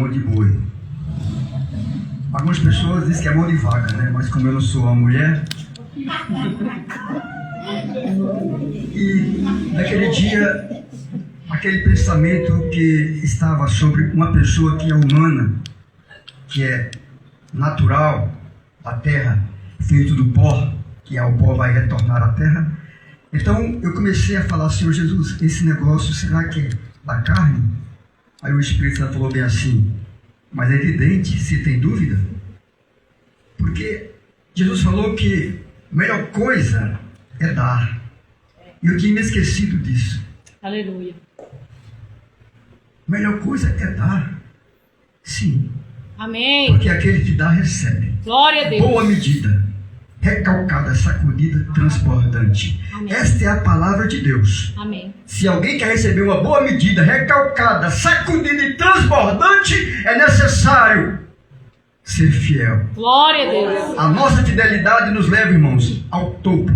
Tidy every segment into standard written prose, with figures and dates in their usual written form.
mão de boi. Algumas pessoas dizem que é mão de vaca, né? Mas como eu não sou uma mulher... E naquele dia, aquele pensamento que estava sobre uma pessoa que é humana, que é natural da terra, feito do pó, que o pó vai retornar à terra. Então eu comecei a falar: Senhor Jesus, esse negócio será que é da carne? Aí o Espírito Santo falou bem assim: mas é evidente, se tem dúvida, porque Jesus falou que a melhor coisa é dar. E eu tinha me esquecido disso. Aleluia. A melhor coisa é dar. Sim. Amém. Porque aquele que dá, recebe. Glória a Deus. Boa medida, recalcada, sacudida, transbordante. Amém. Esta é a palavra de Deus. Amém. Se alguém quer receber uma boa medida, recalcada, sacudida e transbordante, é necessário ser fiel. Glória a Deus. A nossa fidelidade nos leva, irmãos, ao topo,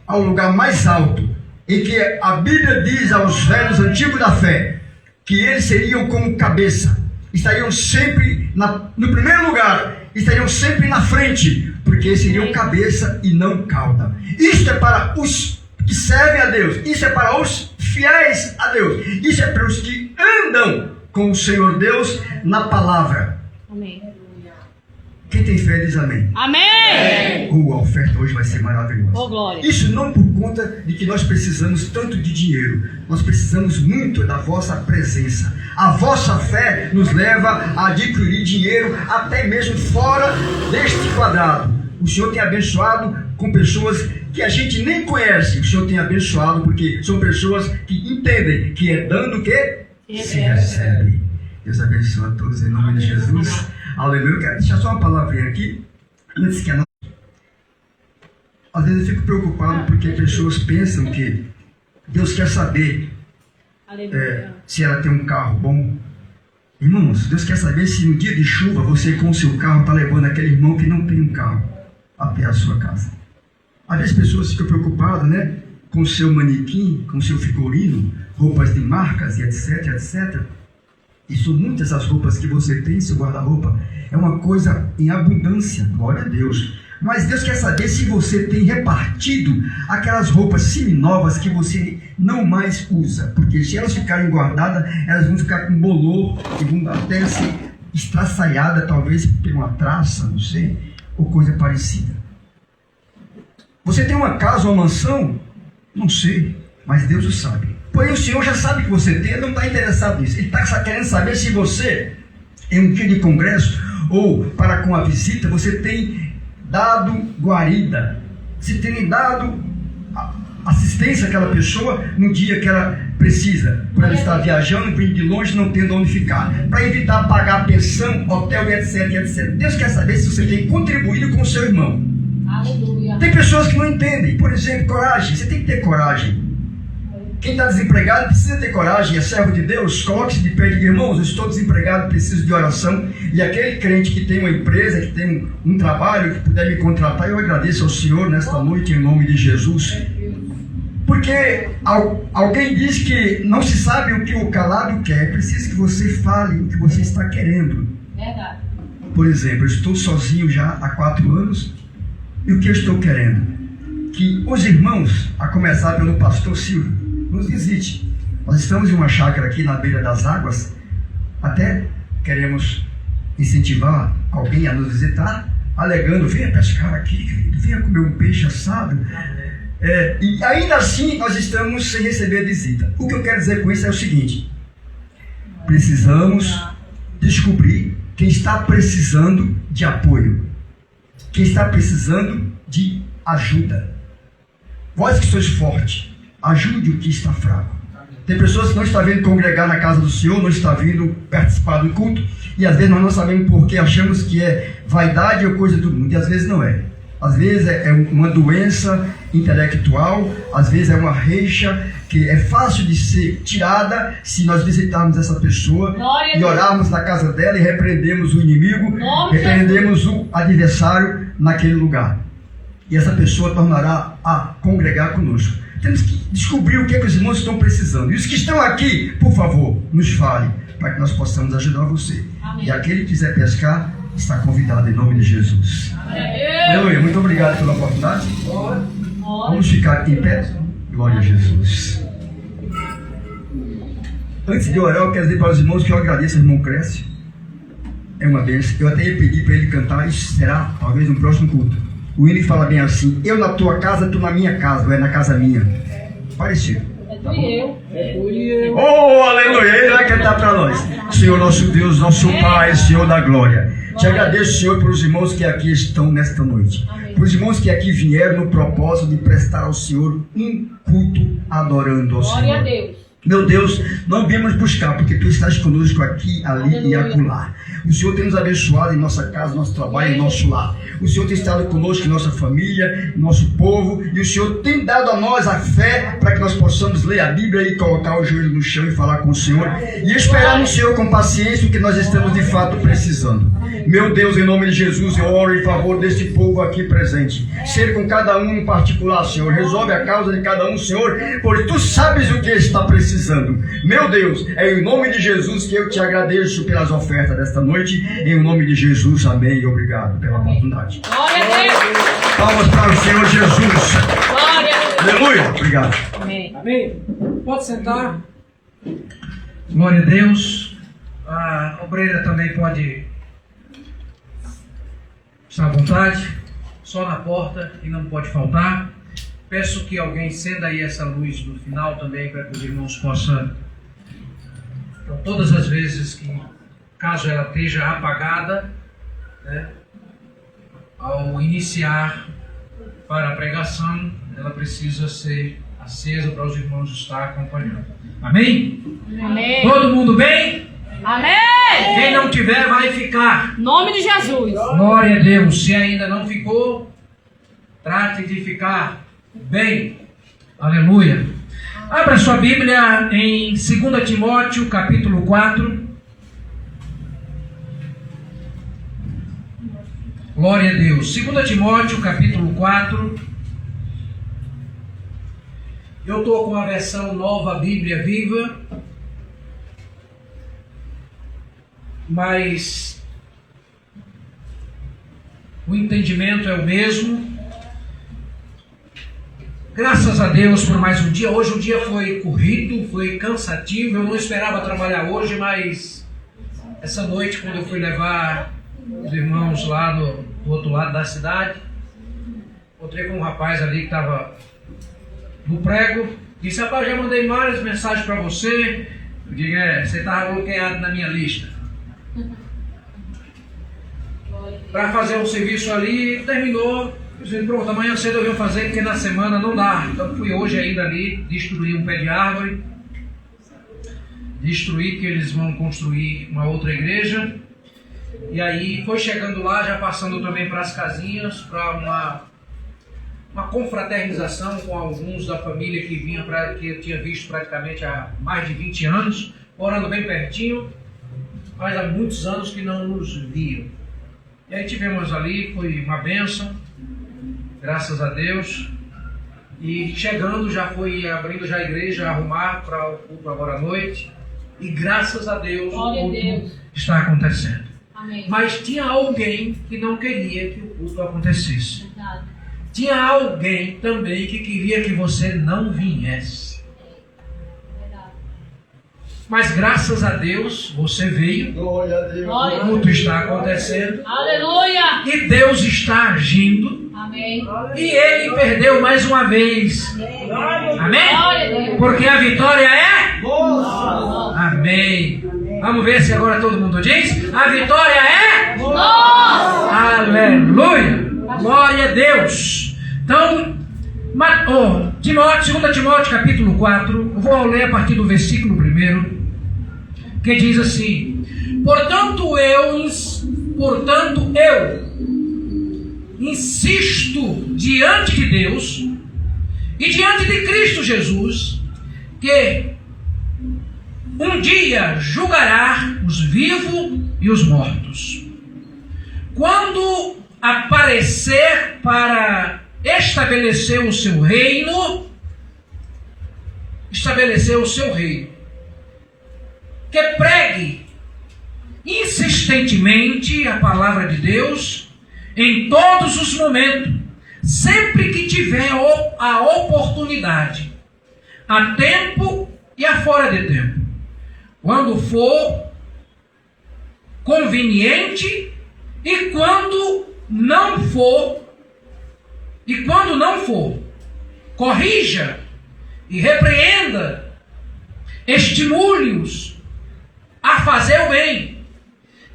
ao lugar mais alto, em que a Bíblia diz aos velhos antigos da fé que eles seriam como cabeça, estariam sempre no primeiro lugar, estariam sempre na frente, porque seriam cabeça e não cauda. Isto é para os que servem a Deus, isso é para os fiéis a Deus, isso é para os que andam com o Senhor Deus na palavra. Amém. Quem tem fé diz amém. Amém. A oferta hoje vai ser maravilhosa. Oh, glória. Isso não por conta de que nós precisamos tanto de dinheiro. Nós precisamos muito da vossa presença. A vossa fé nos leva a adquirir dinheiro até mesmo fora deste quadrado. O Senhor tem abençoado com pessoas que a gente nem conhece. O Senhor tem abençoado porque são pessoas que entendem que é dando que se recebe. Deus abençoe a todos em nome de Jesus. Aleluia. Eu quero deixar só uma palavrinha aqui, antes que a nossa... Às vezes eu fico preocupado porque pessoas pensam que Deus quer saber se ela tem um carro bom. Irmãos, Deus quer saber se no dia de chuva você com o seu carro está levando aquele irmão que não tem um carro até a sua casa. Às vezes pessoas ficam preocupadas, né, com o seu manequim, com o seu figurino, roupas de marcas e etc, etc. E são muitas as roupas que você tem, seu guarda-roupa. É uma coisa em abundância, glória a Deus. Mas Deus quer saber se você tem repartido aquelas roupas seminovas que você não mais usa. Porque se elas ficarem guardadas, elas vão ficar com bolor e vão até ser estraçalhadas, talvez por uma traça, não sei, ou coisa parecida. Você tem uma casa, uma mansão? Não sei, mas Deus o sabe. Porém, o Senhor já sabe que você tem, ele não está interessado nisso. Ele está querendo saber se você, em um dia de congresso, ou para com a visita, você tem dado guarida, se tem dado assistência àquela pessoa no dia que ela precisa, por ela estar viajando, vindo de longe, não tendo onde ficar, para evitar pagar pensão, hotel, etc, etc. Deus quer saber se você tem contribuído com o seu irmão. Aleluia. Tem pessoas que não entendem. Por exemplo, coragem. Você tem que ter coragem. Quem está desempregado precisa ter coragem, é servo de Deus. Coloque-se de pé e diga: irmãos, eu estou desempregado, preciso de oração. E aquele crente que tem uma empresa, que tem um trabalho, que puder me contratar, eu agradeço ao Senhor nesta noite em nome de Jesus. Porque alguém diz que não se sabe o que o calado quer. É preciso que você fale o que você está querendo. Verdade. Por exemplo, eu estou sozinho já há 4 anos. E o que eu estou querendo? Que os irmãos, a começar pelo pastor Silvio, nos visite. Nós estamos em uma chácara aqui na beira das águas. Até queremos incentivar alguém a nos visitar, alegando: venha pescar aqui, querido, venha comer um peixe assado. E ainda assim nós estamos sem receber visita. O que eu quero dizer com isso é o seguinte: precisamos descobrir quem está precisando de apoio, quem está precisando de ajuda. Vós que sois forte, ajude o que está fraco. Tem pessoas que não estão vindo congregar na casa do Senhor, não estão vindo participar do culto, e às vezes nós não sabemos porque achamos que é vaidade ou coisa do mundo, e às vezes não é. Às vezes é uma doença intelectual, às vezes é uma reixa que é fácil de ser tirada se nós visitarmos essa pessoa e orarmos na casa dela e repreendemos o inimigo, repreendemos o adversário naquele lugar. E essa pessoa tornará a congregar conosco. Temos que descobrir o que os irmãos estão precisando. E os que estão aqui, por favor, nos fale, para que nós possamos ajudar você. E aquele que quiser pescar, está convidado em nome de Jesus. Aleluia. Muito obrigado pela oportunidade. Vamos ficar aqui em pé. Glória a Jesus. Antes de orar, eu quero dizer para os irmãos que eu agradeço ao irmão Cresce. É uma bênção. Eu até ia pedir para ele cantar, isso será talvez no próximo culto. O hino fala bem assim: eu na tua casa, tu na minha casa, ou é na casa minha. Parecido. Tá bom? Oh, aleluia! Ele vai cantar para nós. Senhor nosso Deus, nosso Pai, Senhor da glória. Te agradeço, Senhor, pelos irmãos que aqui estão nesta noite. Pelos irmãos que aqui vieram no propósito de prestar ao Senhor um culto adorando ao Senhor. Glória a Deus. Meu Deus, não viemos buscar, porque Tu estás conosco aqui, ali e acolá. O Senhor tem nos abençoado em nossa casa, nosso trabalho, em nosso lar. O Senhor tem estado conosco em nossa família, em nosso povo. E o Senhor tem dado a nós a fé para que nós possamos ler a Bíblia e colocar o joelho no chão e falar com o Senhor. E esperar no Senhor com paciência o que nós estamos de fato precisando. Meu Deus, em nome de Jesus, eu oro em favor deste povo aqui presente. Ser com cada um em particular, Senhor. Resolve a causa de cada um, Senhor, porque Tu sabes o que está precisando. Meu Deus, é em nome de Jesus que eu te agradeço pelas ofertas desta noite. Em nome de Jesus, amém e obrigado pela oportunidade. Glória a Deus. Palmas para o Senhor Jesus. Glória a Deus. Aleluia. Obrigado. Amém. Amém. Pode sentar. Glória a Deus. A obreira também pode estar à vontade. Só na porta e não pode faltar. Peço que alguém acenda aí essa luz no final também, para que os irmãos possam, então, todas as vezes que, caso ela esteja apagada, né, ao iniciar para a pregação, ela precisa ser acesa para os irmãos estar acompanhando. Amém? Amém. Todo mundo bem? Amém. Quem não tiver, vai ficar. Nome de Jesus. Glória a Deus. Se ainda não ficou, trate de ficar bem. Aleluia. Abra sua Bíblia em 2 Timóteo, capítulo 4. Glória a Deus. 2 Timóteo, capítulo 4. Eu estou com a versão Nova Bíblia Viva. Mas o entendimento é o mesmo. Graças a Deus por mais um dia. Hoje o dia foi corrido, foi cansativo. Eu não esperava trabalhar hoje, mas essa noite, quando eu fui levar os irmãos lá do outro lado da cidade, encontrei com um rapaz ali que estava no prego. Disse: rapaz, já mandei várias mensagens para você. Eu digo: você estava bloqueado na minha lista para fazer um serviço ali. Terminou. Eu disse: pronto, amanhã cedo eu venho fazer, porque na semana não dá. Então fui hoje ainda ali destruir um pé de árvore, destruir, que eles vão construir uma outra igreja. E aí foi chegando lá, já passando também para as casinhas, para uma confraternização com alguns da família que que eu tinha visto praticamente há mais de 20 anos, morando bem pertinho, mas há muitos anos que não nos viam. E aí tivemos ali, foi uma bênção, graças a Deus. E chegando, já foi abrindo já a igreja, arrumar para o culto agora à noite. E graças a Deus, Glória o a culto Deus. está acontecendo. Amém. Mas tinha alguém que não queria que o culto acontecesse. Verdade. Tinha alguém também que queria que você não viesse. Verdade. Mas graças a Deus, você veio. Glória a Deus. Glória. O culto está acontecendo. Aleluia. E Deus está agindo. Amém. E Ele perdeu mais uma vez. Amém? Glória a Deus. Porque a vitória é... Nossa. Amém. Vamos ver se agora todo mundo diz. A vitória é... Nossa. Aleluia. Glória a Deus. Então, 2 Timóteo capítulo 4, eu vou ler a partir do versículo 1, que diz assim: Portanto eu insisto diante de Deus e diante de Cristo Jesus, que um dia julgará os vivos e os mortos, quando aparecer para estabelecer o seu reino, que pregue insistentemente a palavra de Deus em todos os momentos, sempre que tiver a oportunidade, a tempo e a fora de tempo, quando for conveniente e quando não for, corrija e repreenda, estimule-os a fazer o bem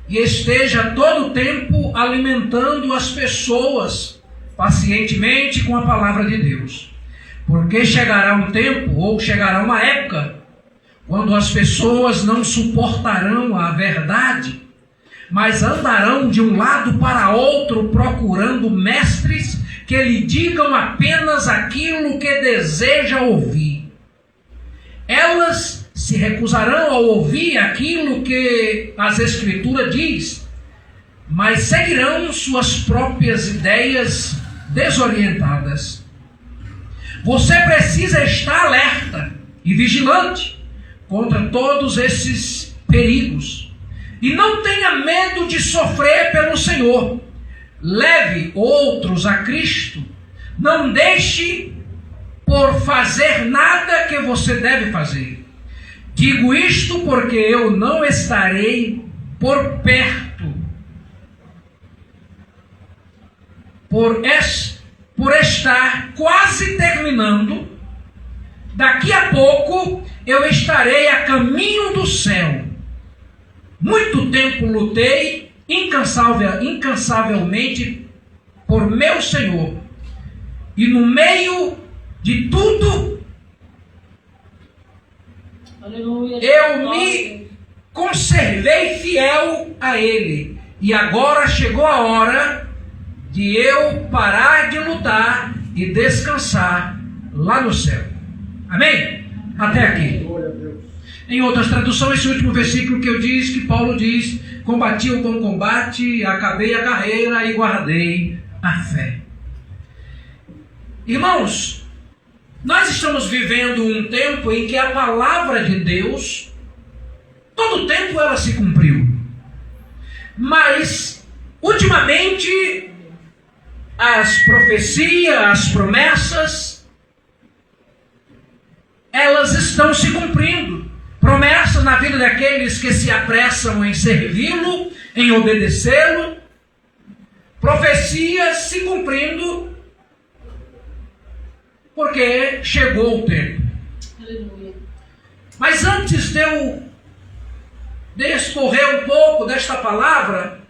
e esteja todo o tempo alimentando as pessoas pacientemente com a palavra de Deus. Porque chegará um tempo, ou chegará uma época, quando as pessoas não suportarão a verdade, mas andarão de um lado para outro procurando mestres que lhe digam apenas aquilo que deseja ouvir. Elas se recusarão a ouvir aquilo que as Escrituras diz, mas seguirão suas próprias ideias desorientadas. Você precisa estar alerta e vigilante contra todos esses perigos. E não tenha medo de sofrer pelo Senhor. Leve outros a Cristo. Não deixe por fazer nada que você deve fazer. Digo isto porque eu não estarei por perto, por estar quase terminando. Daqui a pouco eu estarei a caminho do céu. Muito tempo lutei incansavelmente por meu Senhor, e no meio de tudo eu me conservei fiel a Ele. E agora chegou a hora de eu parar de lutar e descansar lá no céu. Amém? Até aqui. Em outras traduções, esse último versículo que eu disse, que Paulo diz: combati o bom combate, acabei a carreira e guardei a fé. Irmãos, nós estamos vivendo um tempo em que a palavra de Deus, todo o tempo ela se cumpriu. Mas, ultimamente, as profecias, as promessas, elas estão se cumprindo. Promessas na vida daqueles que se apressam em servi-lo, em obedecê-lo. Profecias se cumprindo, porque chegou o tempo. Aleluia. Mas antes de eu discorrer um pouco desta palavra,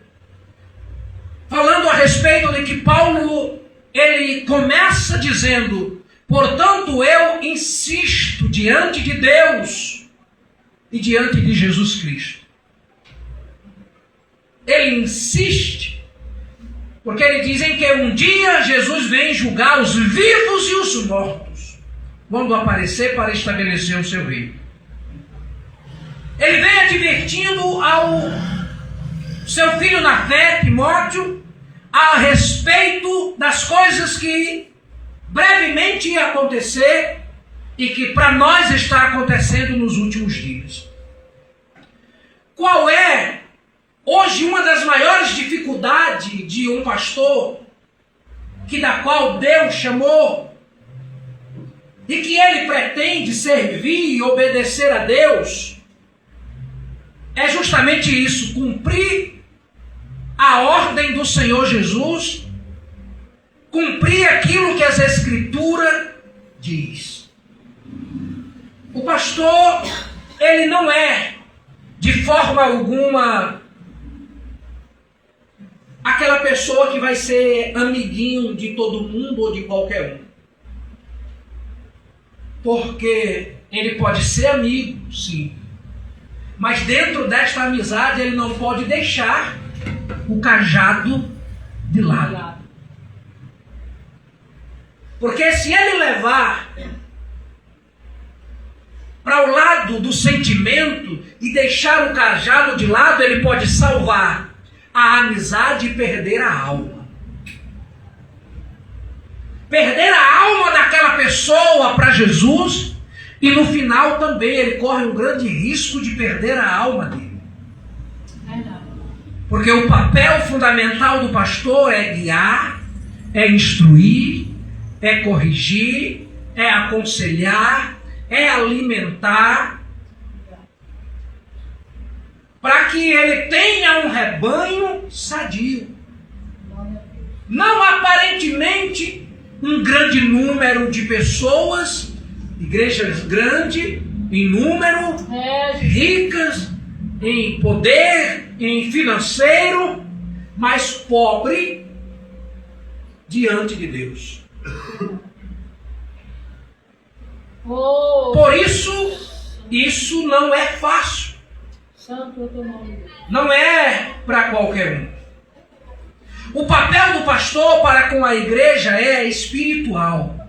falando a respeito de que Paulo, ele começa dizendo: portanto eu insisto diante de Deus e diante de Jesus Cristo. Ele insiste, porque ele diz em que um dia Jesus vem julgar os vivos e os mortos, quando aparecer para estabelecer o seu reino. Ele vem advertindo ao seu filho na fé, Timóteo, a respeito das coisas que brevemente ia acontecer e que para nós está acontecendo nos últimos dias. Qual é hoje uma das maiores dificuldades de um pastor, da qual Deus chamou, e que ele pretende servir e obedecer a Deus? É justamente isso: cumprir a ordem do Senhor Jesus, cumprir aquilo que as Escrituras diz. O pastor, ele não é, de forma alguma, aquela pessoa que vai ser amiguinho de todo mundo ou de qualquer um. Porque ele pode ser amigo, sim, mas dentro desta amizade ele não pode deixar o cajado de lado. Porque se ele levar para o lado do sentimento e deixar o cajado de lado, ele pode salvar a amizade e perder a alma. Perder a alma daquela pessoa para Jesus, e no final também ele corre um grande risco de perder a alma dele. Verdade. Porque o papel fundamental do pastor é guiar, é instruir, é corrigir, é aconselhar, é alimentar, para que ele tenha um rebanho sadio. Não aparentemente um grande número de pessoas, igrejas grandes em número, ricas em poder, em financeiro, mas pobre diante de Deus. Por isso não é fácil. Não é para qualquer um. O papel do pastor para com a igreja é espiritual,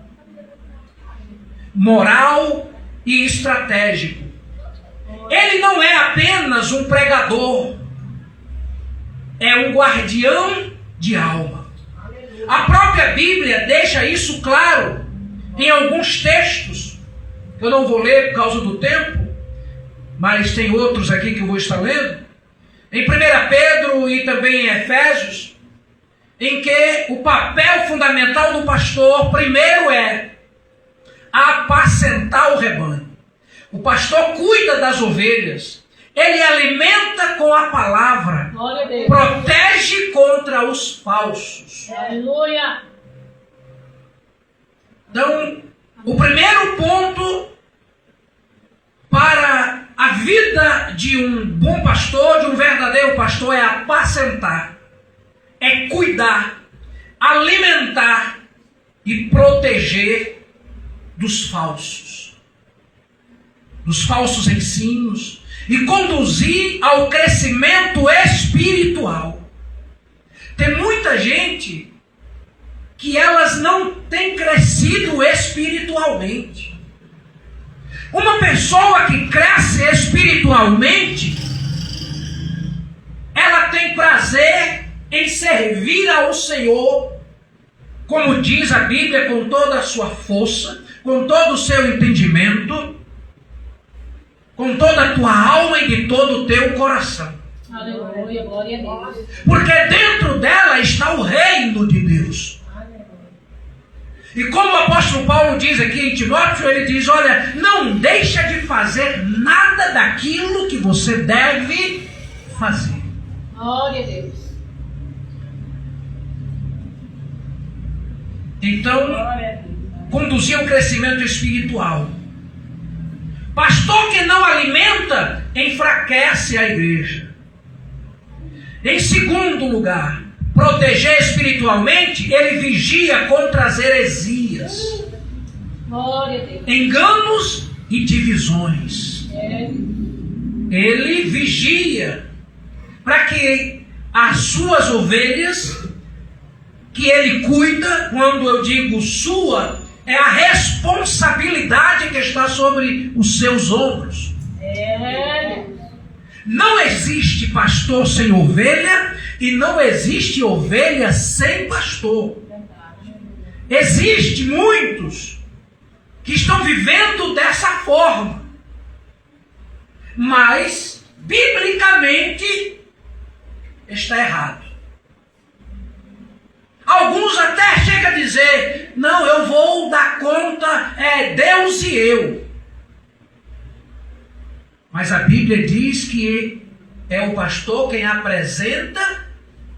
moral e estratégico. Ele não é apenas um pregador, é um guardião de alma. A própria Bíblia deixa isso claro em alguns textos, que eu não vou ler por causa do tempo, mas tem outros aqui que eu vou estar lendo. Em 1 Pedro e também em Efésios, em que o papel fundamental do pastor, primeiro, é apacentar o rebanho. O pastor cuida das ovelhas, ele alimenta com a palavra, protege contra os falsos. Aleluia. Então, o primeiro ponto para a vida de um bom pastor, de um verdadeiro pastor, é apacentar, é cuidar, alimentar e proteger dos falsos ensinos e conduzir ao crescimento espiritual. Tem muita gente que elas não têm crescido espiritualmente. Uma pessoa que cresce espiritualmente, ela tem prazer em servir ao Senhor, como diz a Bíblia, com toda a sua força, com todo o seu entendimento, com toda a tua alma e de todo o teu coração. Aleluia, glória a Deus. Porque dentro dela está o reino de Deus. E como o apóstolo Paulo diz aqui em Timóteo, ele diz, olha, não deixa de fazer nada daquilo que você deve fazer. Glória a Deus. Então, conduzir ao crescimento espiritual. Pastor que não alimenta, enfraquece a igreja. Em segundo lugar, proteger espiritualmente, ele vigia contra as heresias, enganos e divisões. Ele vigia para que as suas ovelhas, que ele cuida, quando eu digo sua, é a responsabilidade que está sobre os seus ombros. Não existe pastor sem ovelha e não existe ovelha sem pastor. Existem muitos que estão vivendo dessa forma, mas biblicamente está errado. Alguns até chegam a dizer, não, eu vou dar conta, é Deus e eu. Mas a Bíblia diz que é o pastor quem apresenta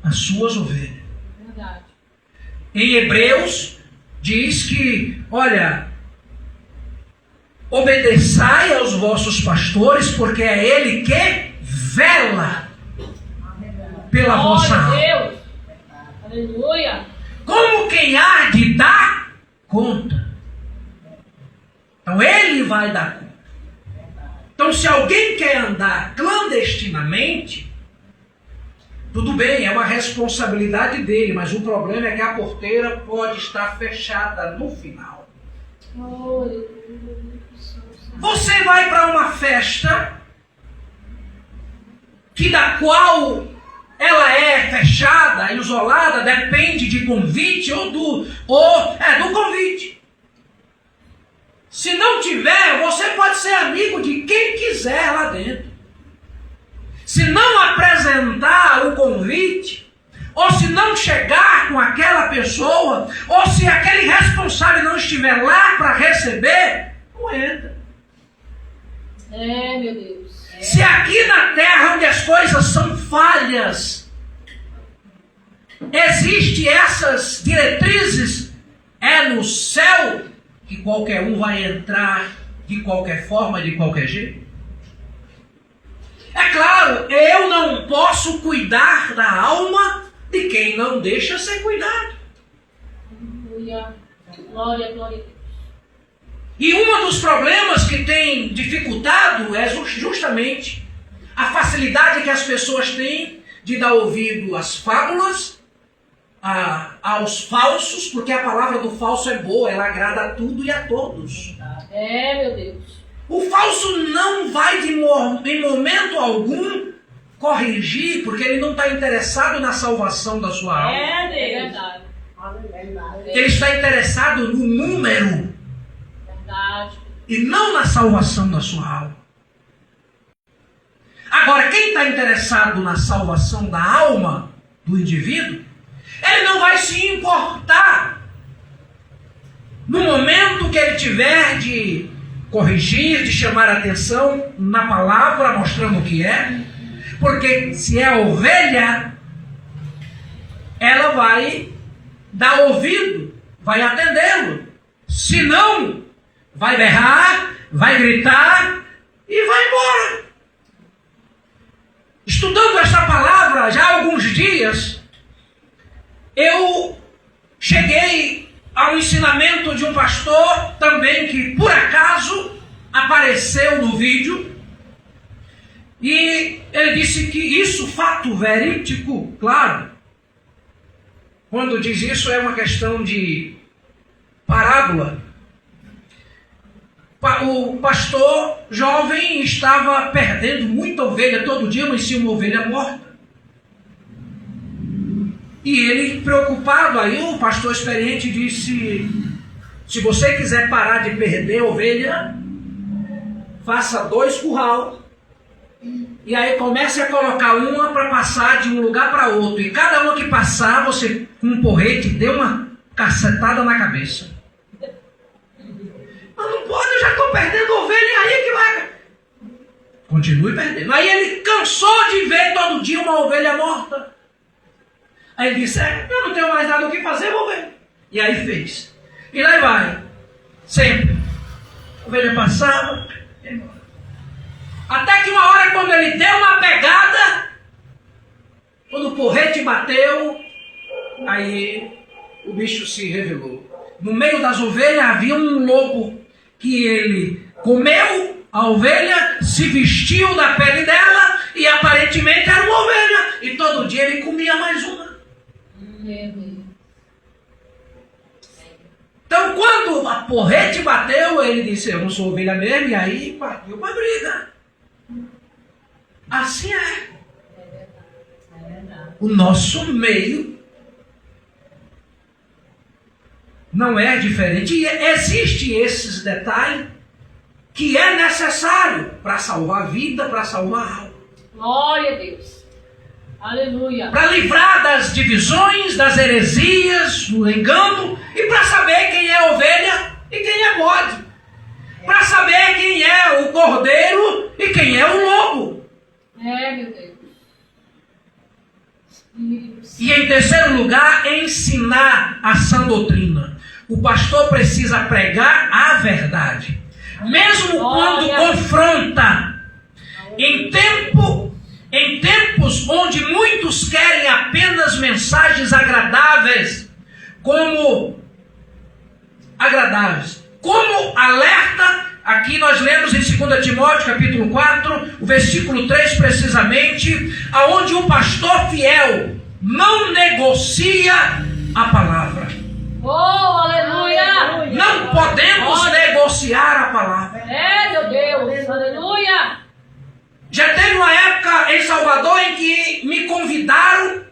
as suas ovelhas. Verdade. Em Hebreus diz que, olha, obedeçai aos vossos pastores, porque é ele que vela pela vossa alma. Deus. Aleluia. Como quem há de dar conta. Então ele vai dar conta. Então se alguém quer andar clandestinamente, tudo bem, é uma responsabilidade dele, mas o problema é que a porteira pode estar fechada no final. Você vai para uma festa que da qual ela é fechada, isolada, depende de convite ou do convite. Se não tiver, você pode ser amigo de quem quiser lá dentro. Se não apresentar o convite, ou se não chegar com aquela pessoa, ou se aquele responsável não estiver lá para receber, não entra. Meu Deus. Se aqui na terra, onde as coisas são falhas, existem essas diretrizes, é no céu que qualquer um vai entrar de qualquer forma, de qualquer jeito. É claro, eu não posso cuidar da alma de quem não deixa ser cuidado. Aleluia. Glória, glória a Deus. E um dos problemas que tem dificultado é justamente a facilidade que as pessoas têm de dar ouvido às fábulas, aos falsos, porque a palavra do falso é boa, ela agrada a tudo e a todos. Meu Deus. O falso não vai em momento algum corrigir, porque ele não está interessado na salvação da sua alma. É verdade. Ele está interessado no número Verdade. e não na salvação da sua alma. Agora, quem está interessado na salvação da alma do indivíduo, ele não vai se importar no momento que ele tiver de corrigir, de chamar a atenção na palavra, mostrando o que é, porque se é ovelha, ela vai dar ouvido, vai atendê-lo. Se não, vai berrar, vai gritar e vai embora. Estudando esta palavra já há alguns dias, eu cheguei ao ensinamento de um pastor também que por acaso apareceu no vídeo, e ele disse que isso, fato verídico, claro, quando diz isso é uma questão de parábola. O pastor jovem estava perdendo muita ovelha todo dia, mas tinha uma ovelha morta. E ele, preocupado, aí o pastor experiente disse: se você quiser parar de perder ovelha, faça 2 curral. E aí comece a colocar uma para passar de um lugar para outro. E cada uma que passar, você com um porrete dê uma cacetada na cabeça. Mas não pode, eu já estou perdendo ovelha, aí que vai. Continue perdendo. Aí ele cansou de ver todo dia uma ovelha morta. Aí ele disse: eu não tenho mais nada o que fazer, vou ver. E aí fez. E lá vai. Sempre. A ovelha passava. Até que uma hora, quando ele deu uma pegada, quando o porrete bateu, aí o bicho se revelou. No meio das ovelhas havia um lobo que ele comeu a ovelha, se vestiu da pele dela e aparentemente era uma ovelha. E todo dia ele comia mais uma. Então, quando a porrete bateu, ele disse: eu não sou ovelha mesmo, e aí partiu para a briga. Assim é. O nosso meio não é diferente. E existem esses detalhes que é necessário para salvar a vida, para salvar a alma. Glória a Deus. Aleluia. Para livrar das divisões, das heresias, do engano, e para saber quem é ovelha e quem é bode. Para saber quem é o cordeiro e quem é o lobo. Meu Deus. E em terceiro lugar, ensinar a sã doutrina. O pastor precisa pregar a verdade. Mesmo quando confronta, em tempos onde muitos querem apenas mensagens agradáveis, como alerta, aqui nós lemos em 2 Timóteo capítulo 4, o versículo 3 precisamente, aonde o pastor fiel não negocia a palavra. Oh, aleluia! Não podemos negociar a palavra. Meu Deus, aleluia! Já teve uma época em Salvador em que me convidaram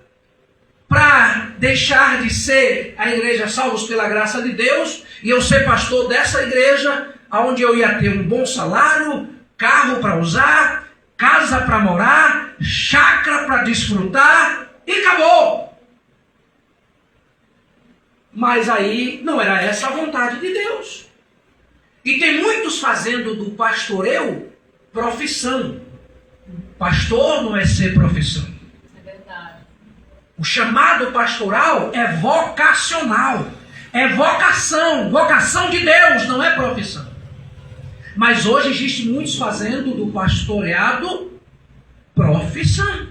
para deixar de ser a igreja Salvos pela Graça de Deus e eu ser pastor dessa igreja, onde eu ia ter um bom salário, carro para usar, casa para morar, chácara para desfrutar, e acabou. Mas aí não era essa a vontade de Deus. E tem muitos fazendo do pastoreio profissão. Pastor não é ser profissão. É verdade. O chamado pastoral é vocacional. É vocação. Vocação de Deus, não é profissão. Mas hoje existem muitos fazendo do pastoreado profissão.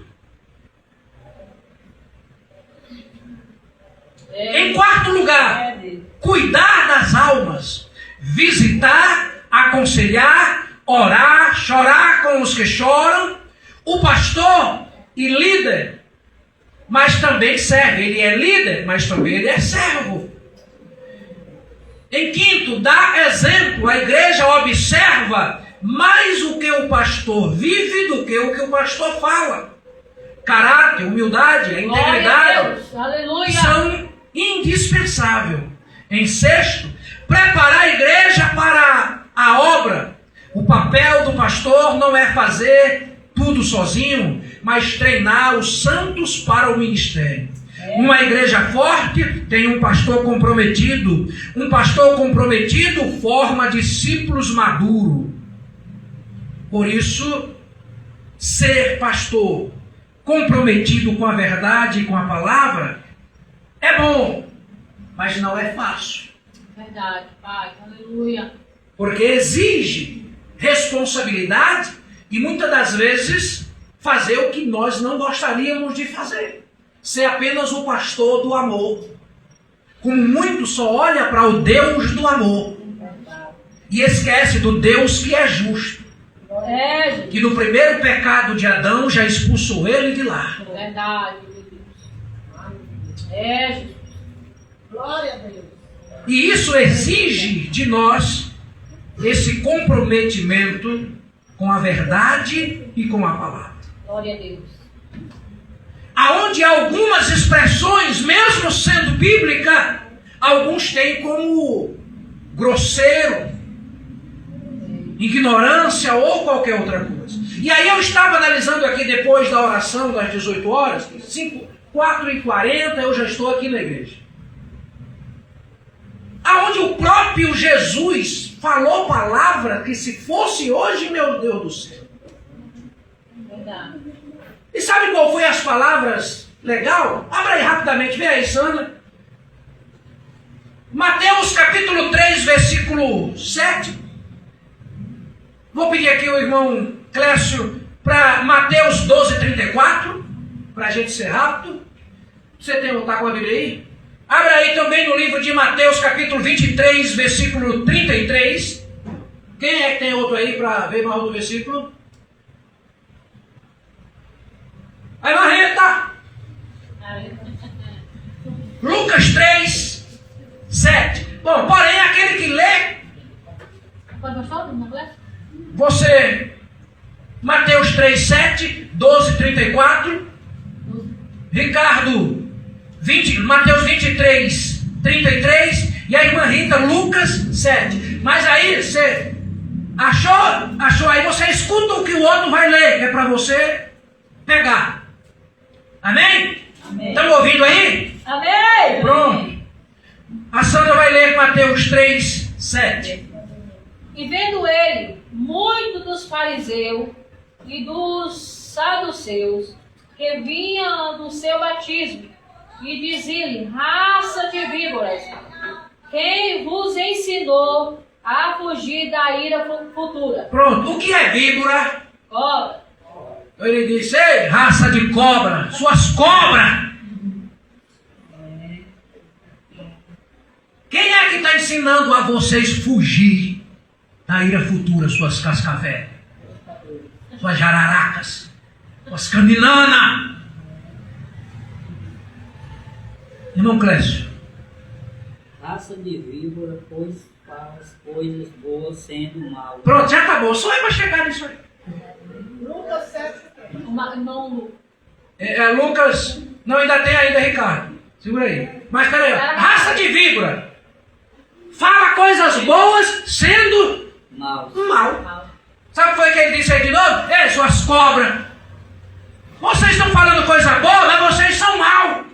Em quarto lugar, cuidar das almas, visitar, aconselhar, orar, chorar com os que choram. O pastor e líder, mas também serve. Ele é líder, mas também ele é servo. Em quinto, dá exemplo. A igreja observa mais o que o pastor vive do que o pastor fala. Caráter, humildade, a integridade são indispensáveis. Em sexto, preparar a igreja para a obra. O papel do pastor não é fazer tudo sozinho, mas treinar os santos para o ministério. Uma igreja forte tem um pastor comprometido. Um pastor comprometido forma discípulos maduros. Por isso, ser pastor comprometido com a verdade e com a palavra é bom, mas não é fácil. Verdade, Pai. Aleluia. Porque exige responsabilidade e muitas das vezes fazer o que nós não gostaríamos de fazer. Ser apenas o pastor do amor. Como muitos só olha para o Deus do amor e esquece do Deus que é justo. Que no primeiro pecado de Adão já expulsou ele de lá. Verdade, meu Deus. Jesus. Glória a Deus. E isso exige de nós esse comprometimento com a verdade e com a palavra. Glória a Deus. Aonde algumas expressões, mesmo sendo bíblica, alguns têm como grosseiro, ignorância ou qualquer outra coisa. E aí eu estava analisando aqui depois da oração das 18 horas, 4h40 eu já estou aqui na igreja. Aonde o próprio Jesus falou palavra que se fosse hoje, meu Deus do céu. Verdade. E sabe qual foi as palavras legal? Abra aí rapidamente, vem aí, Sandra. Mateus capítulo 3, versículo 7. Vou pedir aqui o irmão Clécio para Mateus 12:34, para a gente ser rápido. Você está com a Bíblia aí? Abra aí também no livro de Mateus capítulo 23, versículo 33. Quem é que tem outro aí para ver mais outro versículo? Aí, Marreta! Lucas 3, 7. Bom, porém, aquele que lê, Pode mostrar, irmão Clécio? você, Mateus 3, 7, 12, 34, Ricardo, Mateus 23, 33, e a irmã Rita, Lucas 7. Mas aí, você achou, aí você escuta o que o outro vai ler, que é para você pegar. Amém? Estão ouvindo aí? Amém! Pronto. A Sandra vai ler Mateus 3, 7. E vendo ele muito dos fariseus e dos saduceus que vinham do seu batismo, e dizia-lhe: raça de víboras, quem vos ensinou a fugir da ira futura? Pronto. O que é víbora? Cobra. Ele disse: ei, raça de cobra, suas cobras! Quem é que está ensinando a vocês fugir da ira futura, suas cascavéis, suas jararacas, suas caminanas? Irmão Clécio. Raça de víbora, pois faz coisas boas sendo mal. Pronto, já acabou. Só é para chegar nisso aí. Irmão Lucas, não, ainda tem ainda, Ricardo. Segura aí. Mas peraí, raça de víbora. Fala coisas boas sendo Mal. mal. Sabe o que foi que ele disse aí de novo? Ei, suas cobras. Vocês estão falando coisa boa, mas vocês são mal.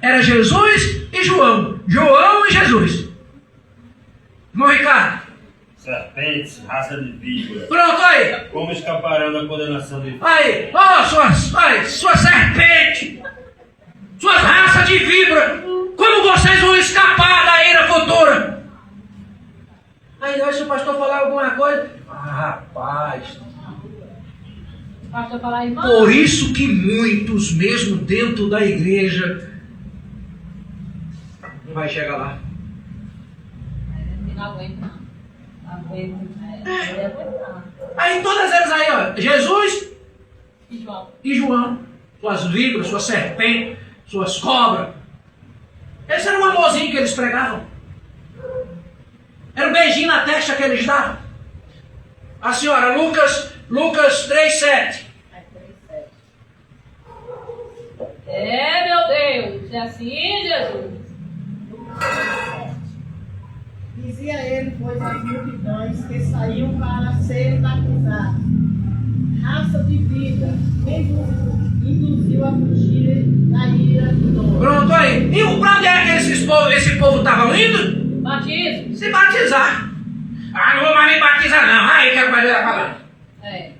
Era Jesus e João. João e Jesus. Irmão Ricardo. Serpentes, raça de víbora. Pronto, aí. Como escaparão da condenação de Deus? Aí, sua serpente, suas raças de víbora, como vocês vão escapar da ira futura? Aí hoje se o pastor falar alguma coisa, rapaz. Pastor falar, irmão. Por isso que muitos, mesmo dentro da igreja, não vai chegar lá. Não aguenta, não. Aguenta. Aí todas elas aí, ó, Jesus E João. e João, suas víboras, suas serpentes, suas cobras. Esse era o amorzinho que eles pregavam. Era um beijinho na testa que eles davam. A senhora, Lucas 3:7. Meu Deus. É assim, Jesus. Dizia ele, pois, às multidões que saíam para serem batizados. Raça de vida, quem induziu a fugir da ira do Senhor. Pronto aí. E pra onde é que esse povo estava indo? Batismo. Se batizar. Ah, não vou mais me batizar não. Aí quero mais ver a palavra. É.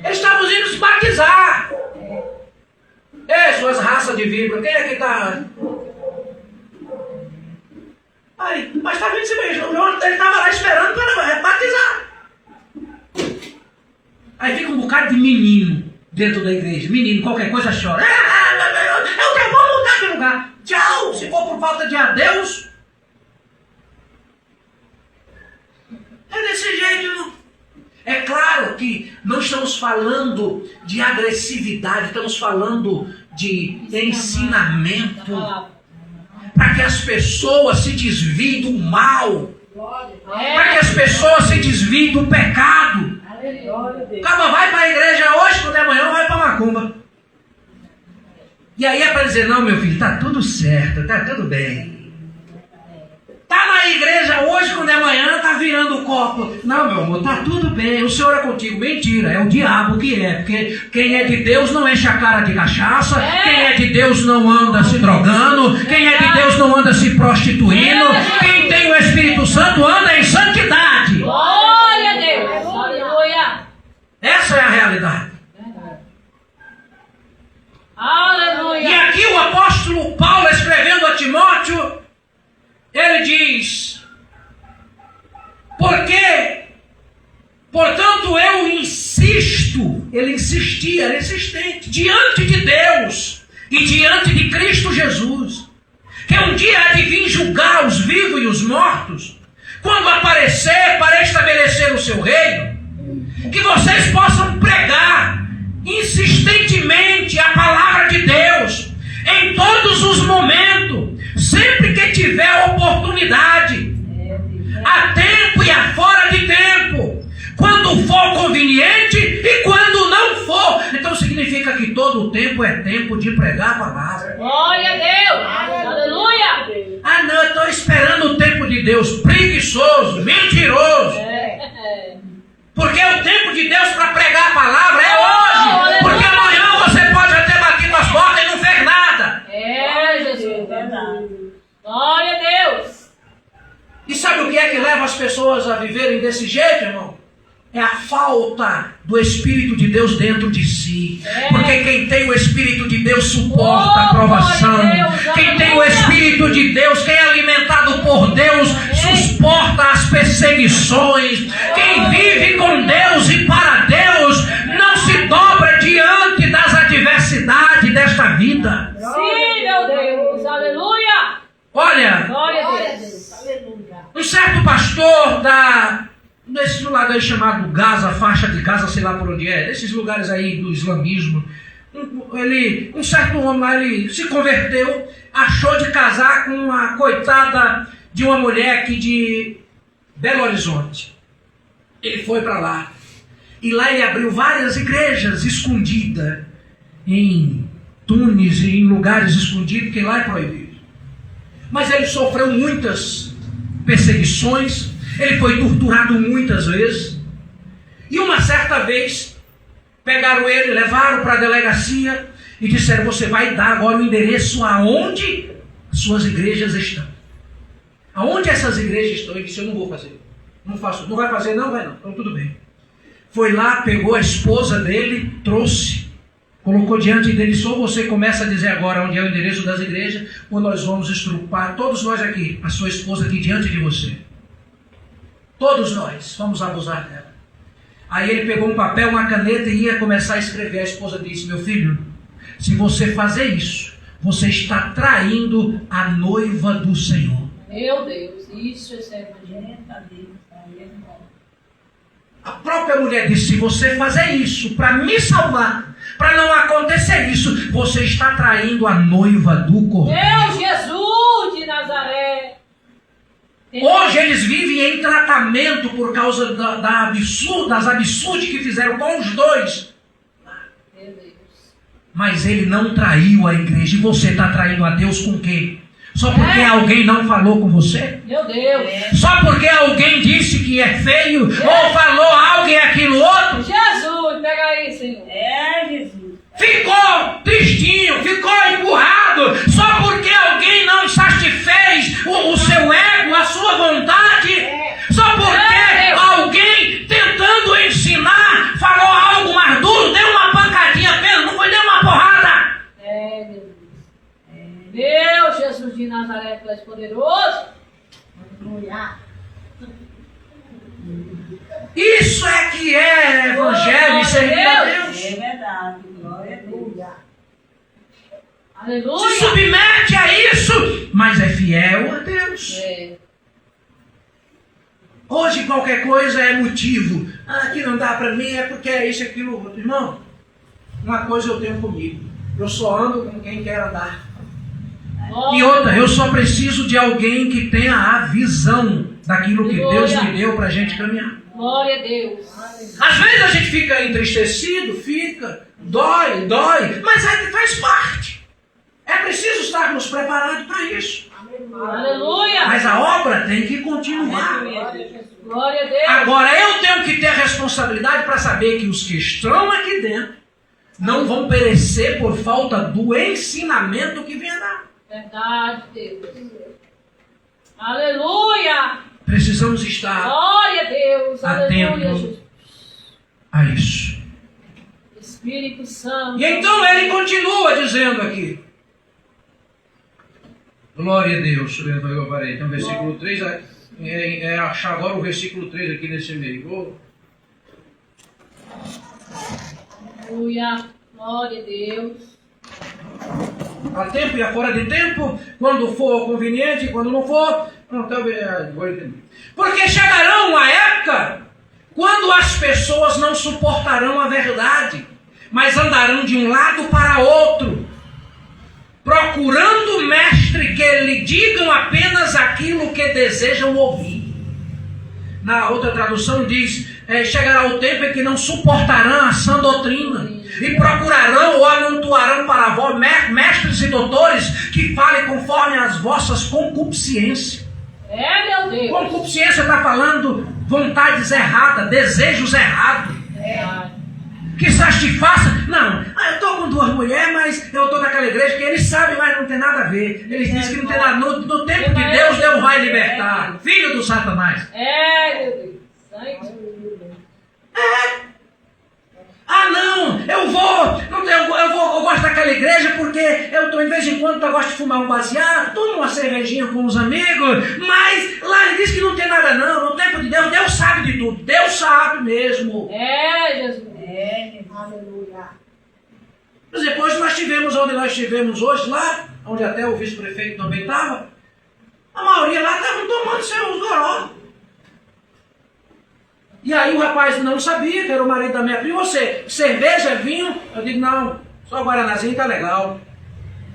Eles estavam indo se batizar. Ei, suas raças de víbora, quem é que está... Aí, mas está vendo esse beijo? Ele estava lá esperando para batizar. Aí fica um bocado de menino dentro da igreja. Menino, qualquer coisa chora. Eu vou mudar de lugar. Tchau, se for por falta de adeus. É desse jeito, não. É claro que não estamos falando de agressividade, estamos falando de ensinamento para que as pessoas se desviem do mal, para que as pessoas se desviem do pecado. Acaba, vai para a igreja hoje, quando é amanhã vai para macumba. E aí é para dizer, não meu filho, está tudo certo, está tudo bem. Está na igreja hoje, quando é amanhã, está virando o copo. Não, meu amor, está tudo bem, o Senhor é contigo. Mentira, é o diabo que é. Porque quem é de Deus não enche a cara de cachaça. Quem é de Deus não anda se drogando. Quem é de Deus não anda se prostituindo. Quem tem o Espírito Santo anda em santidade. Glória a Deus. Aleluia. Essa é a realidade. E Aleluia. aqui o apóstolo Paulo, escrevendo a Timóteo, ele diz: porque, portanto, eu insisto, ele insistia, era insistente, diante de Deus e diante de Cristo Jesus, que um dia há de vir julgar os vivos e os mortos, quando aparecer para estabelecer o seu reino, que vocês possam pregar insistentemente a palavra de Deus em todos os momentos, sempre que tiver oportunidade, a tempo e a fora de tempo, quando for conveniente e quando não for. Então significa que todo o tempo é tempo de pregar a palavra. Glória a Deus. Aleluia. Ah não, eu estou esperando o tempo de Deus. Preguiçoso, mentiroso. Porque o tempo de Deus para pregar a palavra é hoje. Porque amanhã você pode até bater as portas e não fez nada. Jesus. Glória a Deus. E sabe o que é que leva as pessoas a viverem desse jeito, irmão? É a falta do Espírito de Deus dentro de si. Porque quem tem o Espírito de Deus suporta a provação. Quem tem o Espírito de Deus, quem é alimentado por Deus, suporta as perseguições. Quem vive com Deus e para Deus não se dobra diante das adversidades desta vida. Sim, meu Deus. Aleluia. Olha, Glória a Deus. um certo pastor nesse lugar aí chamado Gaza, faixa de Gaza, sei lá por onde é, esses lugares aí do islamismo, um certo homem lá, ele se converteu, achou de casar com uma coitada de uma mulher aqui de Belo Horizonte. Ele foi para lá, e lá ele abriu várias igrejas escondidas, em túneis e em lugares escondidos, que lá é proibido. Mas ele sofreu muitas perseguições, ele foi torturado muitas vezes, e uma certa vez pegaram ele, levaram para a delegacia, e disseram: você vai dar agora o endereço aonde suas igrejas estão. Aonde essas igrejas estão? Ele disse: eu não vou fazer. Não faço. Não vai fazer? Não, vai não. Então tudo bem. Foi lá, pegou a esposa dele, trouxe, colocou diante dele. Só você começa a dizer agora onde é o endereço das igrejas, ou nós vamos estrupar, todos nós aqui, a sua esposa aqui diante de você. Todos nós vamos abusar dela. Aí ele pegou um papel, uma caneta e ia começar a escrever. A esposa disse: meu filho, se você fazer isso, você está traindo a noiva do Senhor. Meu Deus, isso é sério. A própria mulher disse: se você fazer isso para me salvar, para não acontecer isso, você está traindo a noiva do Cordeiro. Meu Jesus de Nazaré. Hoje eles vivem em tratamento por causa das absurdas que fizeram com os dois. Meu Deus. Mas ele não traiu a igreja. E você está traindo a Deus com quê? Só porque alguém não falou com você? Meu Deus. Só porque alguém disse que é feio? Ou falou algo e aquilo outro? Jesus, pega aí, Senhor. Jesus. Ficou tristinho, ficou empurrado, só porque alguém não satisfez o seu ego, a sua vontade, só porque alguém tentando ensinar falou algo mais duro, deu uma pancadinha apenas, não foi nem uma porrada. Meu Jesus de Nazaré, tu és poderoso. Isso é que é evangelho e servir a Deus. É verdade, glória a Deus. Aleluia. Se submete a isso, mas é fiel a Deus. Hoje qualquer coisa é motivo. Que não dá para mim, é porque é isso, aquilo, outro. Irmão, uma coisa eu tenho comigo: eu só ando com quem quer andar. E outra, eu só preciso de alguém que tenha a visão daquilo que Deus me deu para a gente caminhar. Glória a Deus. Às vezes a gente fica entristecido, dói, mas faz parte. É preciso estarmos preparados para isso. Aleluia. Mas a obra tem que continuar. Glória a Deus. Agora eu tenho que ter a responsabilidade para saber que os que estão aqui dentro não vão perecer por falta do ensinamento que virá. Verdade, Deus. Aleluia. Precisamos estar Glória a Deus. Aleluia, atento Jesus. a isso. Espírito Santo. E então ele continua dizendo aqui. Glória a Deus. Eu parei. Então, versículo 3. Achar agora o versículo 3 aqui nesse meio. Aleluia. Glória a Deus. A tempo e a fora de tempo, quando for conveniente, quando não for, porque chegará uma época quando as pessoas não suportarão a verdade, mas andarão de um lado para outro, procurando o mestre que lhe digam apenas aquilo que desejam ouvir. Na outra tradução diz: chegará o tempo em que não suportarão a sã doutrina, e procurarão ou amontoarão para vós mestres e doutores que falem conforme as vossas concupiscências. Meu Deus. Concupiscência está falando vontades erradas, desejos errados. Que satisfaça. Não, eu estou com duas mulheres, mas eu estou naquela igreja que eles sabem, mas não tem nada a ver. Eles dizem que não tem nada. No tempo de Deus, Deus vai libertar. Filho do Satanás. Meu Deus. Não, eu gosto daquela igreja porque em vez em quando eu gosto de fumar um baseado, tomo uma cervejinha com os amigos, mas lá ele diz que não tem nada não, no tempo de Deus, Deus sabe de tudo, Deus sabe mesmo. Jesus. Aleluia. Mas depois nós tivemos onde nós estivemos hoje, lá, onde até o vice-prefeito também estava, a maioria lá estavam tomando seus goró. E aí o rapaz não sabia que era o marido da minha prima. Você, cerveja, vinho? Eu digo: não, só guaranazinho tá legal.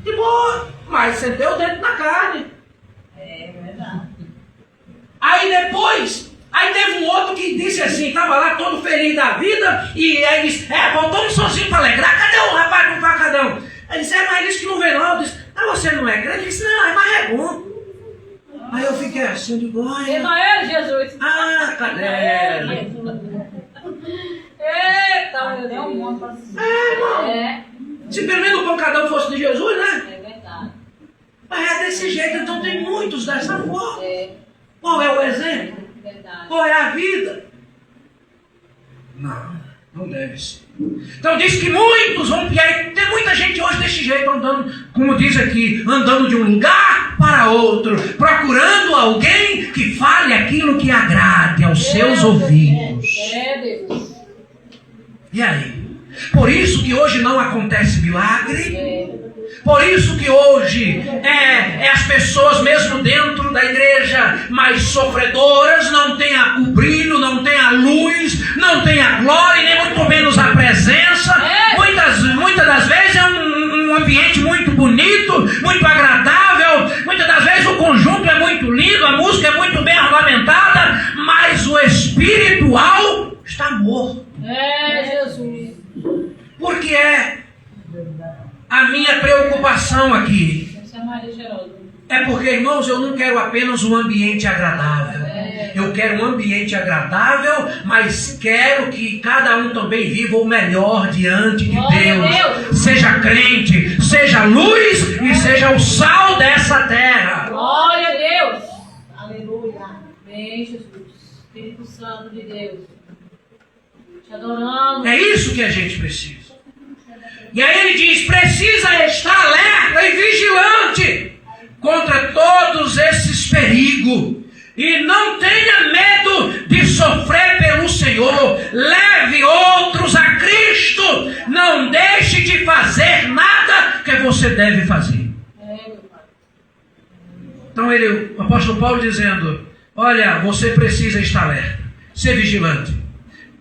De boa, mas sentei o dedo na carne. É verdade. Aí depois, teve um outro que disse assim, tava lá todo feliz da vida, e aí disse: faltou um sozinho para alegrar, cadê o rapaz com o facadão? Ele disse: mas ele disse que não veio não. Eu disse: você não é crente? Ele disse: não, é marregum. Aí eu fiquei assim, digo: Emael, Jesus. cadê? Eita, meu Deus. Irmão, Se pelo menos o pancadão fosse de Jesus, né? É verdade. Mas é desse jeito, então tem muitos dessa forma. É Qual é o exemplo? verdade. Qual é a vida? Não deve ser. Então diz que muitos vão... E aí tem muita gente hoje desse jeito, andando, como diz aqui, andando de um lugar para outro, procurando alguém que fale aquilo que agrade aos seus ouvidos. É, Deus. E aí? Por isso que hoje não acontece milagre. É. Por isso que hoje as pessoas mesmo dentro da igreja mais sofredoras não tem o brilho, não tem a luz, não tem a glória e nem muito menos a presença. Muitas das vezes é um ambiente muito bonito, muito agradável. Muitas das vezes o conjunto é muito lindo, a música é muito bem ornamentada, mas o espiritual está morto. É, Jesus. Porque a minha preocupação aqui Essa é Maria Geraldo. é porque, irmãos, eu não quero apenas um ambiente agradável. Eu quero um ambiente agradável, mas quero que cada um também viva o melhor diante de Deus. Seja crente, seja luz e seja o sal dessa terra. Glória a Deus. Aleluia. Bem, Jesus. Espírito Santo de Deus. Te adoramos. É isso que a gente precisa. E aí ele diz, precisa estar alerta e vigilante contra todos esses perigos. E não tenha medo de sofrer pelo Senhor. Leve outros a Cristo. Não deixe de fazer nada que você deve fazer. Então o apóstolo Paulo dizendo, olha, você precisa estar alerta, ser vigilante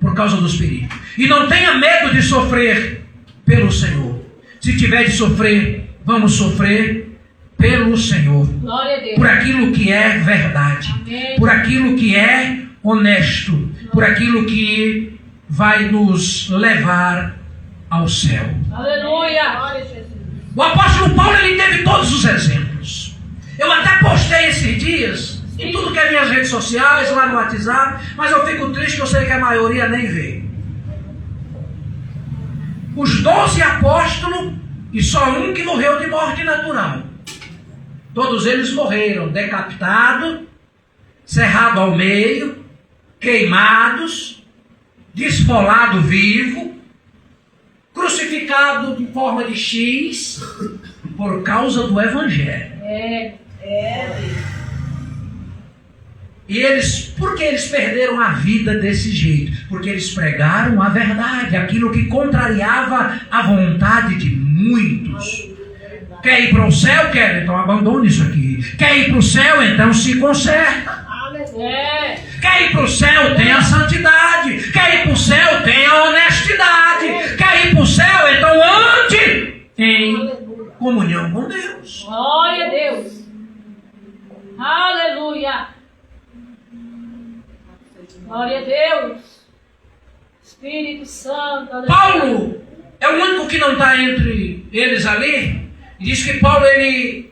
por causa dos perigos. E não tenha medo de sofrer pelo Senhor. Se tiver de sofrer, vamos sofrer pelo Senhor. Glória a Deus. Por aquilo que é verdade. Amém. Por aquilo que é honesto. Por aquilo que vai nos levar ao céu. Aleluia. Glória a Jesus. O apóstolo Paulo, ele teve todos os exemplos. Eu até postei esses dias em tudo que é minhas redes sociais, lá no WhatsApp, mas eu fico triste que eu sei que a maioria nem vê. Os 12 apóstolos e só um que morreu de morte natural. Todos eles morreram decapitados, cerrados ao meio, queimados, desfolado vivo, crucificado de forma de X por causa do Evangelho. E eles, por que eles perderam a vida desse jeito? Porque eles pregaram a verdade, aquilo que contrariava a vontade de muitos. Quer ir para o céu? Quer? Então abandone isso aqui. Quer ir para o céu? Então se conserta. Quer ir para o céu? Tenha santidade. Quer ir para o céu? Tenha honestidade. Quer ir para o céu? Então ande em comunhão com Deus. Glória a Deus. Aleluia. Glória a Deus. Espírito Santo. Aleluia. Paulo é o único que não está entre eles ali. Diz que Paulo, ele,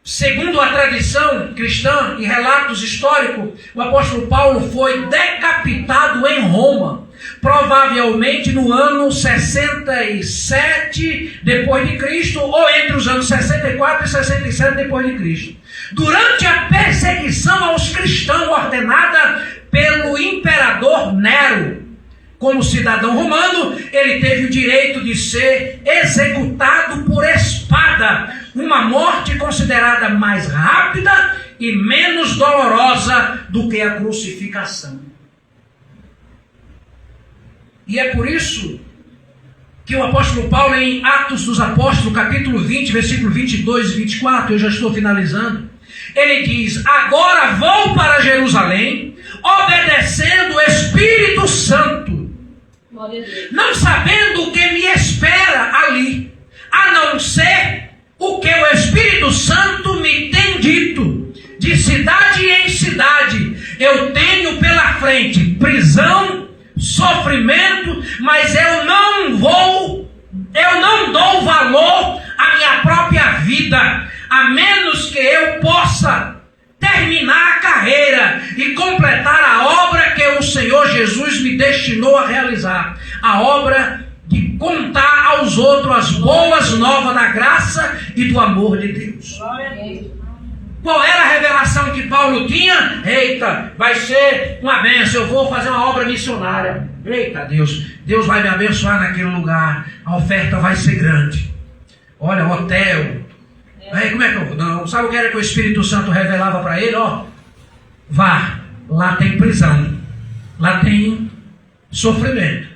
segundo a tradição cristã e relatos históricos, o apóstolo Paulo foi decapitado em Roma, provavelmente no ano 67 depois de Cristo, ou entre os anos 64 e 67 depois de Cristo. Durante a perseguição aos cristãos ordenada pelo imperador Nero, como cidadão romano, ele teve o direito de ser executado por espada, uma morte considerada mais rápida e menos dolorosa do que a crucificação. E é por isso que o apóstolo Paulo, em Atos dos Apóstolos, capítulo 20, versículo 22 e 24, eu já estou finalizando, ele diz, agora vou para Jerusalém, obedecendo o Espírito Santo, não sabendo o que me espera ali, a não ser o que o Espírito Santo me tem dito, de cidade em cidade, eu tenho pela frente prisão, sofrimento, mas eu não dou valor à minha própria vida, a menos que eu possa terminar a carreira e completar a obra que o Senhor Jesus me destinou a realizar, a obra de contar aos outros as boas novas da graça e do amor de Deus. Qual era a revelação que Paulo tinha? Eita, vai ser uma bênção, eu vou fazer uma obra missionária. Eita, Deus vai me abençoar naquele lugar, a oferta vai ser grande. Olha, hotel. Aí, como é que eu vou? Não, sabe o que era que o Espírito Santo revelava para ele? Ó, vá, lá tem prisão, lá tem sofrimento.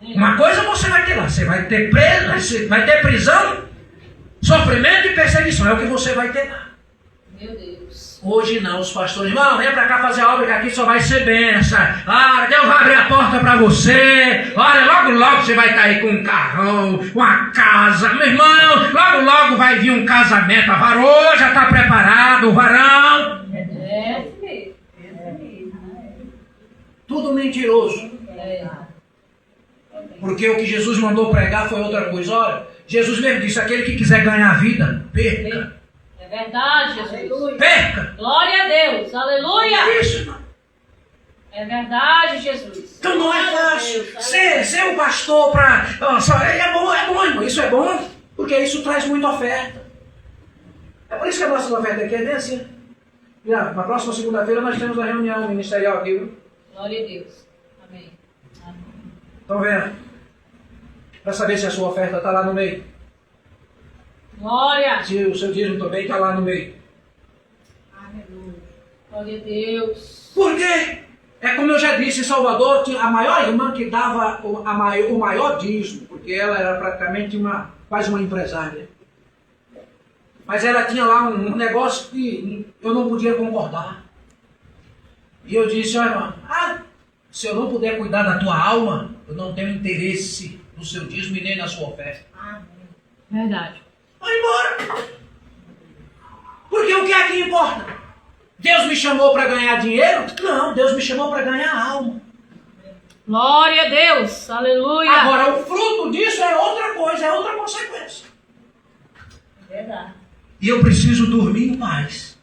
Uma coisa você vai ter lá, você vai ter preso, vai ter prisão, sofrimento e perseguição, é o que você vai ter lá. Meu Deus. Hoje não, os pastores, irmão, vem pra cá fazer a obra que aqui só vai ser bênção. Ah, Deus vai abrir a porta pra você. Olha, logo logo você vai estar aí com um carrão, uma casa. Meu irmão, logo logo vai vir um casamento. A varoa já está preparado, o varão. Tudo mentiroso. Porque o que Jesus mandou pregar foi outra coisa. Olha, Jesus mesmo disse, aquele que quiser ganhar a vida, perca. É verdade, Jesus. Perca! Glória a Deus. Aleluia. Isso, irmão. É verdade, Jesus. Então não é fácil ser um pastor para... É bom, irmão. Isso é bom, porque isso traz muita oferta. É por isso que a nossa oferta aqui é bem assim. Já, na próxima segunda-feira nós temos a reunião ministerial aqui. Viu? Glória a Deus. Amém. Estão vendo? Para saber se a sua oferta está lá no meio. Glória. Se o seu dízimo também está lá no meio. Glória a Deus. Por quê? É como eu já disse, em Salvador, tinha a maior irmã que dava o maior dízimo, porque ela era praticamente quase uma empresária. Mas ela tinha lá um negócio que eu não podia concordar. E eu disse, olha, irmã, se eu não puder cuidar da tua alma, eu não tenho interesse no seu dízimo e nem na sua oferta. Verdade. Vai embora. Porque o que é que importa? Deus me chamou para ganhar dinheiro? Não, Deus me chamou para ganhar alma. Glória a Deus. Aleluia. Agora, o fruto disso é outra coisa, é outra consequência. Verdade. E eu preciso dormir em paz,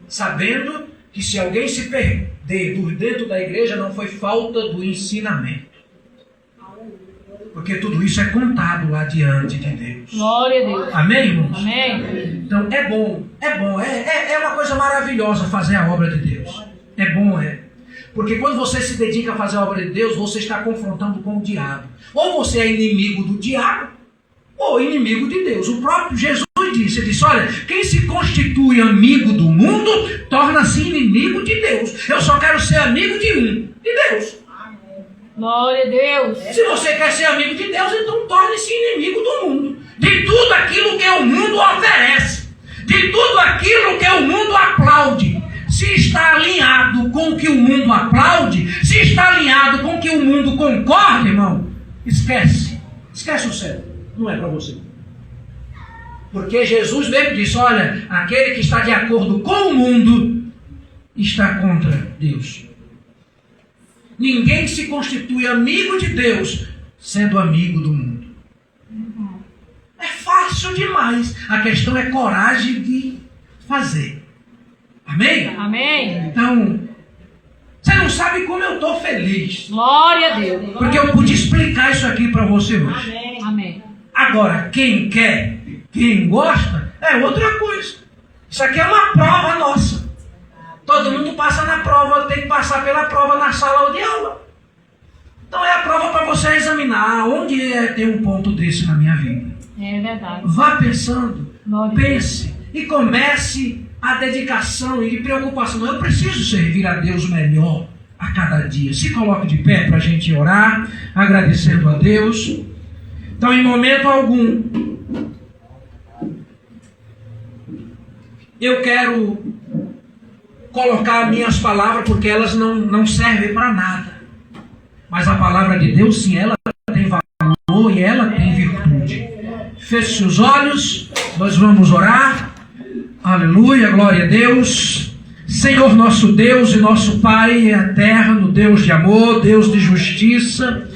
sabendo que se alguém se perder por dentro da igreja, não foi falta do ensinamento. Porque tudo isso é contado lá diante de Deus. Glória a Deus. Amém, irmãos? Amém. Então é bom. É uma coisa maravilhosa fazer a obra de Deus. É bom, é. Porque quando você se dedica a fazer a obra de Deus, você está confrontando com o diabo. Ou você é inimigo do diabo, ou inimigo de Deus. O próprio Jesus disse, olha, quem se constitui amigo do mundo, torna-se inimigo de Deus. Eu só quero ser amigo de Deus. Glória a Deus. Se você quer ser amigo de Deus, então torne-se inimigo do mundo. De tudo aquilo que o mundo oferece. De tudo aquilo que o mundo aplaude. Se está alinhado com o que o mundo aplaude, se está alinhado com o que o mundo concorda, irmão, esquece. Esquece o céu. Não é para você. Porque Jesus mesmo disse, olha, aquele que está de acordo com o mundo está contra Deus. Ninguém se constitui amigo de Deus sendo amigo do mundo. É fácil demais. A questão é coragem de fazer. Amém? Amém. Então, você não sabe como eu estou feliz. Glória a Deus. Porque eu pude explicar isso aqui para você hoje. Amém. Amém. Agora, quem quer, quem gosta, é outra coisa. Isso aqui é uma prova nossa. Todo mundo passa na prova, tem que passar pela prova na sala de aula. Então é a prova para você examinar onde tem um ponto desse na minha vida. É verdade. Vá pensando, Glória. pense e comece a dedicação e preocupação. Eu preciso servir a Deus melhor a cada dia. Se coloque de pé para a gente orar, agradecendo a Deus. Então, em momento algum, eu quero colocar minhas palavras, porque elas não servem para nada. Mas a palavra de Deus, sim, ela tem valor e ela tem virtude. Feche seus olhos, nós vamos orar. Aleluia, glória a Deus. Senhor nosso Deus e nosso Pai eterno, Deus de amor, Deus de justiça,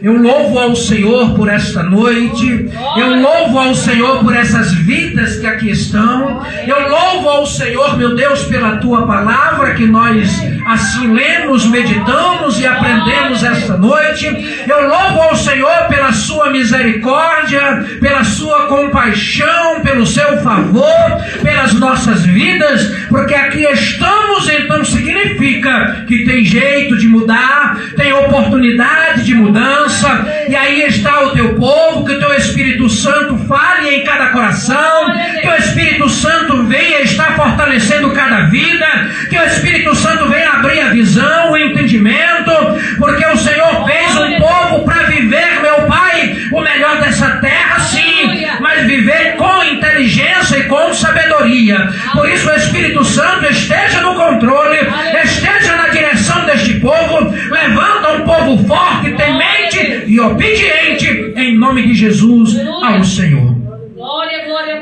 Eu louvo ao Senhor por esta noite. Eu louvo ao Senhor por essas vidas que aqui estão. Eu louvo ao Senhor, meu Deus, pela tua palavra que nós assim lemos, meditamos e aprendemos esta noite. Eu louvo ao Senhor pela sua misericórdia, pela sua compaixão, pelo seu favor, pelas nossas vidas, porque aqui estamos, então significa que tem jeito de mudar, tem oportunidade de mudança. E aí está o teu povo, que o teu Espírito Santo fale em cada coração, que o Espírito Santo venha estar fortalecendo cada vida, que o Espírito Santo venha abrir a visão, o entendimento, porque o Senhor fez um povo para viver, meu Pai, o melhor dessa terra, sim, mas viver com inteligência e com sabedoria. Por isso o Espírito Santo esteja no controle, esteja na direção deste povo, levanta um povo forte, temente e obediente, em nome de Jesus, ao Senhor.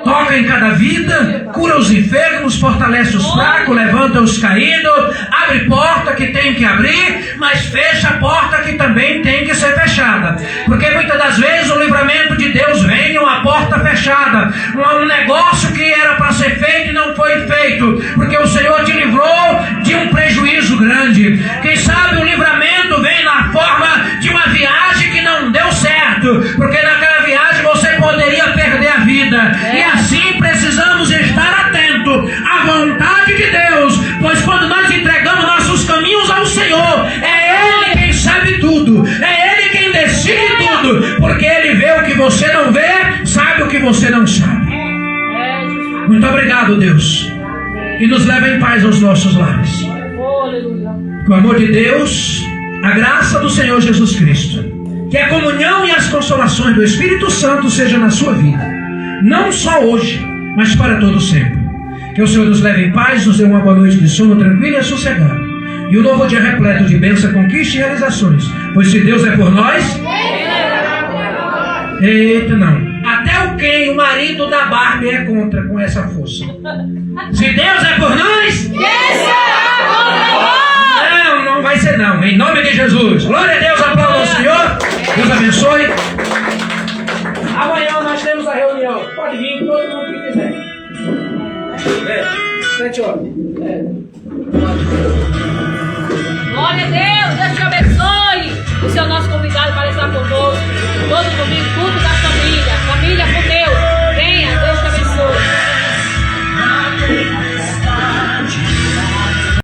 Toca em cada vida, cura os enfermos, fortalece os fracos, levanta os caídos, abre porta que tem que abrir, mas fecha a porta que também tem que ser fechada, porque muitas das vezes o livramento de Deus vem em uma porta fechada, um negócio que era para ser feito e não foi feito, porque o Senhor te livrou de um prejuízo grande. Quem sabe o livramento vem na forma de uma viagem que não deu certo, porque naquela viagem você poderia perder a vida. E assim precisamos estar atentos à vontade de Deus, pois quando nós entregamos nossos caminhos ao Senhor, é Ele quem sabe tudo, é Ele quem decide tudo, porque Ele vê o que você não vê, sabe o que você não sabe. Muito obrigado, Deus, e nos leva em paz aos nossos lares. Com o amor de Deus, a graça do Senhor Jesus Cristo, que a comunhão e as consolações do Espírito Santo seja na sua vida, não só hoje, mas para todo sempre. Que o Senhor nos leve em paz, nos dê uma boa noite de sono tranquilo e sossegado, e um novo dia repleto de bênção, conquista e realizações, pois se Deus é por nós, eita não, até o Ken, o marido da Barbie, é contra com essa força. Se Deus é por nós, não vai ser não, em nome de Jesus. Glória a Deus, aplauda ao Senhor, Deus abençoe. Amanhã nós temos a reunião. Pode vir todo mundo que quiser. 7 horas. Glória a Deus, Deus te abençoe. O Senhor nosso convidado para estar conosco todo domingo.